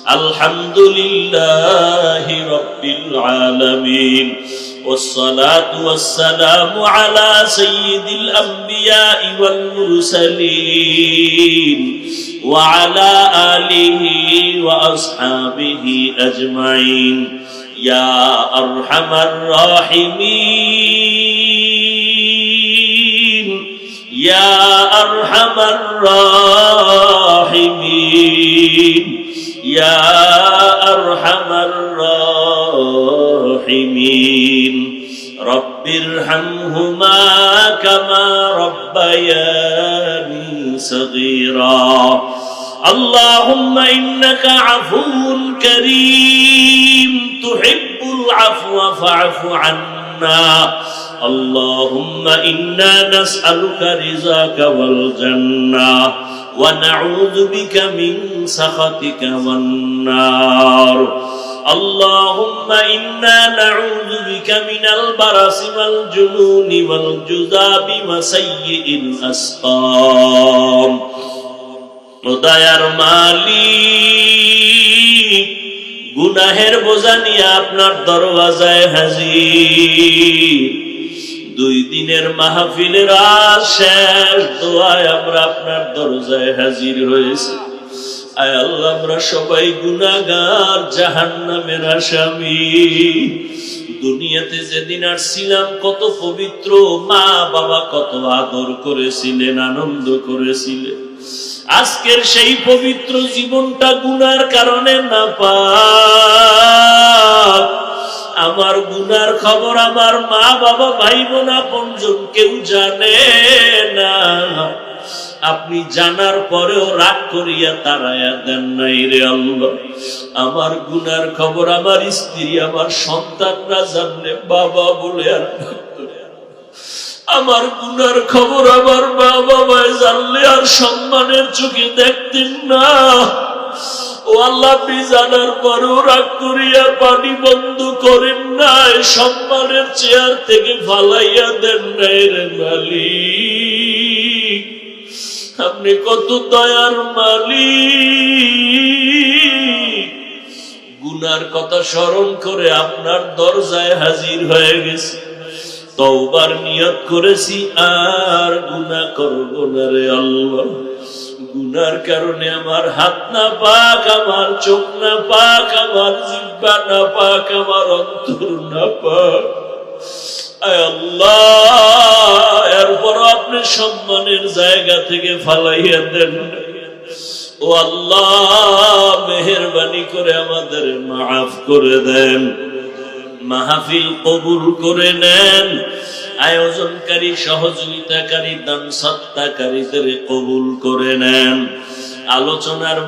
আলহামদুলিল্লাহি রাব্বিল আলামিন والصلاة والسلام على سيد الأنبياء والمرسلين وعلى آله وأصحابه أجمعين يا أرحم الراحمين يا أرحم الراحمين يا أرحم الراحمين رب ارحمهما كما ربياني صغيرا اللهم إنك عفو كريم تحب العفو فاعف عنا اللهم إنا نسألك رضاك والجنة ونعوذ بك من سخطك والنار اللهم إنا نعوذ بك من البرص والجنون والجذاب وسيء الأسقام দয়ার মালিক গুনাহের বোঝা নিয়ে আপনার দরওয়াজায় হাজির 2 দিনের মাহফিলের শেষ দোয়ায় আমরা আপনার দরজায় হাজির হয়েছি আয় আল্লাহ আমরা সবাই গুনাহগার জাহান্নামের আসামি দুনিয়াতে যেদিন আসছিলাম কত পবিত্র মা বাবা কত আদর করেছিলেন আনন্দ করেছিলেন আজকের সেই পবিত্র জীবনটা গুনার কারণে নাপাক আমার গুনার খবর আমার মা বাবা ভাই বোন আপনজন কেউ জানে না আপনি জানার পরেও রাগ করিয়া তাড়ায়া দেন নাই রে আল্লাহ আমার গুনার খবর আমার স্ত্রী আমার সন্তানরা জানলে বাবা বলে আর আমার গুনার খবর আমার মা বাবায় জানলে আর সম্মানের চোখে দেখতেন না ও আল্লাহ আপনি জানার পরেও রাগ করিয়া পানি বন্ধ করেন নাই সম্মানের চেয়ার থেকে ফালাইয়া দেন নাই রে মালিক আপনি কত দয়ার মালিক গুনার কথা স্মরণ করে আপনার দরজায় হাজির হয়ে গেছি তওবার নিয়ত করেছি আর গুনাহ করব না রে আল্লাহ গুনার কারণে আমার হাত না পাক আমার চোখ না পাক আমার জিহ্বা না পাক আমার অন্তর না পাক আয় আল্লাহ এরপর আপনি সম্মানের জায়গা থেকে ফালাইয়া দেন ও আল্লাহ মেহেরবানি করে আমাদের মাফ করে দেন মাহফিল কবুল করে নেন আয়োজনকারী সহযোগিতাকারী দান সত্তাকারীদের কবুল করে নেন আলোচনার